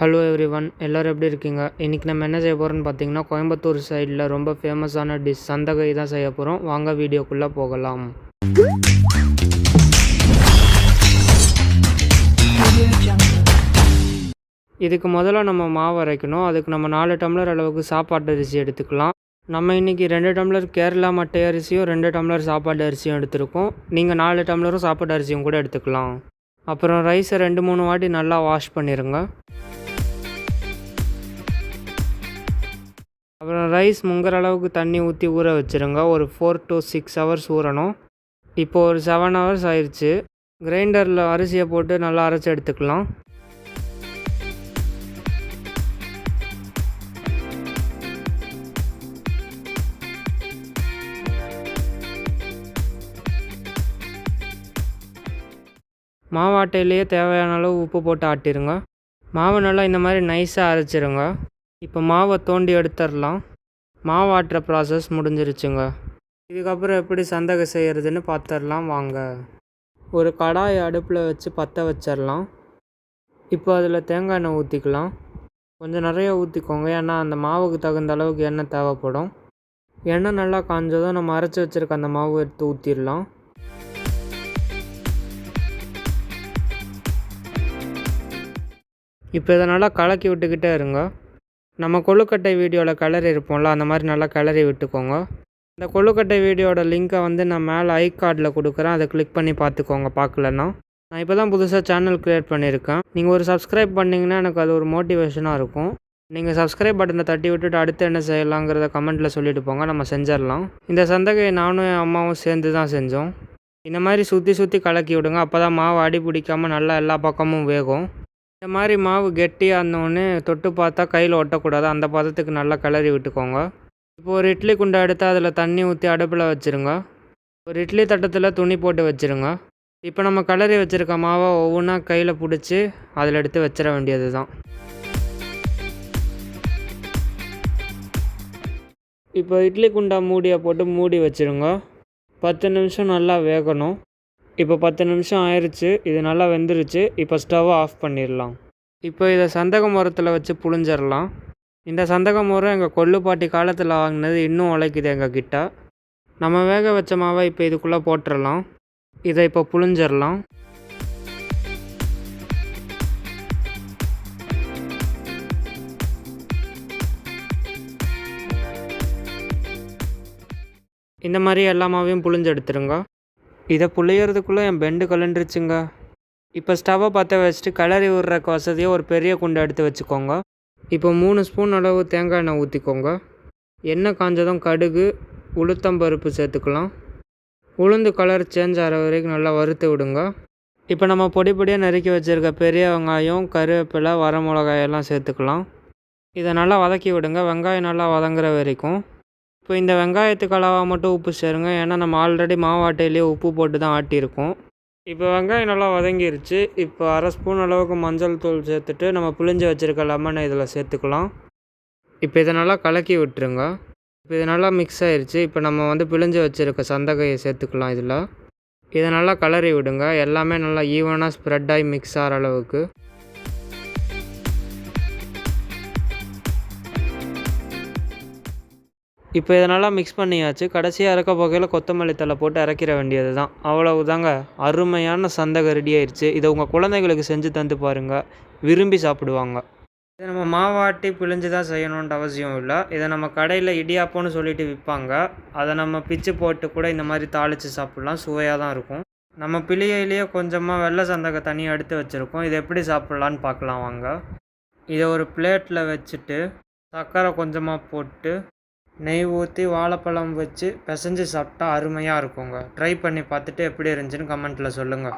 Hello everyone, எல்லோரும் எப்படி இருக்கீங்க? இன்றைக்கி நம்ம என்ன செய்ய போகிறோம்னு பார்த்தீங்கன்னா, கோயம்புத்தூர் சைடில் ரொம்ப ஃபேமஸான டிஷ் சந்தகை தான் செய்ய போகிறோம். வாங்க வீடியோக்குள்ளே போகலாம். இதுக்கு முதல்ல நம்ம மாவு அரைக்கணும். அதுக்கு நம்ம 4 டம்ளர் அளவுக்கு சாப்பாட்டு அரிசி எடுத்துக்கலாம். நம்ம இன்றைக்கி 2 டம்ளர் கேரளா மட்டை அரிசியும் 2 டம்ளர் சாப்பாட்டு அரிசியும் எடுத்துருக்கோம். நீங்கள் 4 டம்ளரும் சாப்பாட்டு அரிசியும் கூட எடுத்துக்கலாம். அப்புறம் ரைஸை 2-3 வாட்டி நல்லா வாஷ் பண்ணிடுங்க. அப்புறம் ரைஸ் முங்குற அளவுக்கு தண்ணி ஊற்றி ஊற வச்சுருங்க. ஒரு 4 to 6 ஹவர்ஸ் ஊறணும். இப்போது ஒரு 7 ஹவர்ஸ் ஆயிடுச்சு. கிரைண்டரில் அரிசியை போட்டு நல்லா அரைச்சி எடுத்துக்கலாம். மாவாட்டையிலேயே தேவையான அளவு உப்பு போட்டு ஆட்டிடுங்க. மாவை நல்லா இந்த மாதிரி நைஸாக அரைச்சிருங்க. இப்போ மாவை தோண்டி எடுத்துடலாம். மாவு ஆட்டுற ப்ராசஸ் முடிஞ்சிருச்சுங்க. இதுக்கப்புறம் எப்படி சந்தகை செய்கிறதுன்னு பார்த்துடலாம் வாங்க. ஒரு கடாயை அடுப்பில் வச்சு பற்ற வச்சிடலாம். இப்போ அதில் தேங்காய் எண்ணெய் ஊற்றிக்கலாம். கொஞ்சம் நிறைய ஊற்றிக்கோங்க, ஏன்னா அந்த மாவுக்கு தகுந்த அளவுக்கு எண்ணெய் தேவைப்படும். எண்ணெய் நல்லா காஞ்சதும் நம்ம அரைச்சி வச்சுருக்க அந்த மாவு எடுத்து ஊற்றிடலாம். இப்போ இதை நல்லா கலக்கி விட்டுக்கிட்டே இருங்க. நம்ம கொழுக்கட்டை வீடியோவில் கிளறி இருப்போம்ல, அந்த மாதிரி நல்லா கிளறி விட்டுக்கோங்க. இந்த கொழுக்கட்டை வீடியோட லிங்க்கை நான் மேலே ஐ கார்டில் கொடுக்குறேன். அதை கிளிக் பண்ணி பார்த்துக்கோங்க பார்க்கலன்னா. நான் இப்போ தான் புதுசாக சேனல் க்ரியேட் பண்ணியிருக்கேன். நீங்கள் ஒரு சப்ஸ்கிரைப் பண்ணிங்கன்னா எனக்கு அது ஒரு மோட்டிவேஷனாக இருக்கும். நீங்கள் சப்ஸ்கிரைப் பட்டனை தட்டி விட்டுட்டு அடுத்து என்ன செய்யலாங்கிறத கமெண்ட்டில் சொல்லிட்டு போங்க, நம்ம செஞ்சிடலாம். இந்த சந்தகையை நானும் என் அம்மாவும் சேர்ந்து தான் செஞ்சோம். இந்த மாதிரி சுற்றி சுற்றி கலக்கி விடுங்க. அப்போ தான் மாவு அடி பிடிக்காமல் நல்லா எல்லா பக்கமும் வேகும். இந்த மாதிரி மாவு கெட்டியாக இருந்தோடனே தொட்டு பார்த்தா கையில் ஒட்டக்கூடாது. அந்த பதத்துக்கு நல்லா கிளறி விட்டுக்கோங்க. இப்போ ஒரு இட்லி குண்டை எடுத்து அதில் தண்ணி ஊற்றி அடுப்பில் வச்சுருங்க. ஒரு இட்லி தட்டத்தில் துணி போட்டு வச்சுருங்க. இப்போ நம்ம கிளறி வச்சுருக்க மாவை ஒவ்வொன்றா கையில் பிடிச்சி அதில் எடுத்து வச்சிட வேண்டியது தான். இப்போ இட்லி குண்டா மூடியை போட்டு மூடி வச்சுருங்க. 10 நிமிஷம் நல்லா வேகணும். இப்போ 10 நிமிஷம் ஆயிடுச்சு. இது நல்லா வெந்துருச்சு. இப்போ ஸ்டவ்வை ஆஃப் பண்ணிடலாம். இப்போ இதை சந்தக மரத்தில் வச்சு புழிஞ்சிடலாம். இந்த சந்தக மரம் எங்கள் கொள்ளுப்பாட்டி காலத்தில் வாங்கினது இன்னும் உழைக்குது எங்கள் கிட்ட. நம்ம வேக வச்ச மாவை இப்போ இதுக்குள்ளே போட்டுடலாம். இதை இப்போ புழிஞ்சிடலாம். இந்த மாதிரி எல்லா மாவையும் புழிஞ்சு எடுத்துருங்க. இதை புளியறதுக்குள்ளே என் பெண்டு கலண்டுருச்சுங்க. இப்போ ஸ்டவ்வை பற்ற வச்சுட்டு கிளறி விடுறக்கு வசதியாக ஒரு பெரிய குண்டை எடுத்து வச்சுக்கோங்க. இப்போ 3 ஸ்பூன் அளவு தேங்காய் எண்ணெய் ஊற்றிக்கோங்க. எண்ணெய் காஞ்சதும் கடுகு, உளுத்தம்பருப்பு சேர்த்துக்கலாம். உளுந்து கலர் சேஞ்ச் ஆகிற வரைக்கும் நல்லா வறுத்து விடுங்க. இப்போ நம்ம பொடி பொடியாக நறுக்கி வச்சுருக்க பெரிய வெங்காயம், கருவேப்பிலை, வரமிளகாயெல்லாம் சேர்த்துக்கலாம். இதை நல்லா வதக்கி விடுங்க, வெங்காயம் நல்லா வதங்குற வரைக்கும். இப்போ இந்த வெங்காயத்துக்கு அளவாக மட்டும் உப்பு சேருங்க, ஏன்னா நம்ம ஆல்ரெடி மாவாட்டையிலேயே உப்பு போட்டு தான் ஆட்டியிருக்கோம். இப்போ வெங்காயம் நல்லா வதங்கிருச்சு. இப்போ 1/2 ஸ்பூன் அளவுக்கு மஞ்சள் தூள் சேர்த்துட்டு நம்ம புளிஞ்சு வச்சுருக்க லெமனை இதில் சேர்த்துக்கலாம். இப்போ இதை நல்லா கலக்கி விட்டுருங்க. இப்போ இது நல்லா மிக்ஸ் ஆயிடுச்சு. இப்போ நம்ம பிழிஞ்சு வச்சுருக்க சந்தகையை சேர்த்துக்கலாம் இதில். இதை நல்லா கலரி விடுங்க, எல்லாமே நல்லா ஈவனாக ஸ்ப்ரெட் ஆகி மிக்ஸ் ஆகிற அளவுக்கு. இப்போ இதை நல்லா மிக்ஸ் பண்ணியாச்சு. கடைசியாக இறக்க போகையில் கொத்தமல்லி தழை போட்டு இறக்கிற வேண்டியது தான். அவ்வளவு தாங்க, அருமையான சந்தகை ரெடி ஆயிடுச்சு. இதை உங்கள் குழந்தைங்களுக்கு செஞ்சு தந்து பாருங்கள், விரும்பி சாப்பிடுவாங்க. இதை நம்ம மாவாட்டி பிழிஞ்சு தான் செய்யணுன்ற அவசியம் இல்லை. இதை நம்ம கடையில் இடியாப்போன்னு சொல்லிட்டு விற்பாங்க. அதை நம்ம பிச்சு போட்டு கூட இந்த மாதிரி தாளித்து சாப்பிட்லாம், சுவையாக தான் இருக்கும். நம்ம பிள்ளையிலேயே கொஞ்சமாக வெள்ளை சந்தகை தனியாக எடுத்து வச்சுருக்கோம். இதை எப்படி சாப்பிட்லான்னு பார்க்கலாம் வாங்க. இதை ஒரு பிளேட்டில் வச்சுட்டு சர்க்கரை கொஞ்சமாக போட்டு நெய் ஊற்றி வாழைப்பழம் வச்சு பிசைஞ்சு சாப்பிட்டா அருமையாக இருக்குங்க. ட்ரை பண்ணி பார்த்துட்டு எப்படி இருந்துச்சுன்னு கமெண்ட்டில் சொல்லுங்கள்.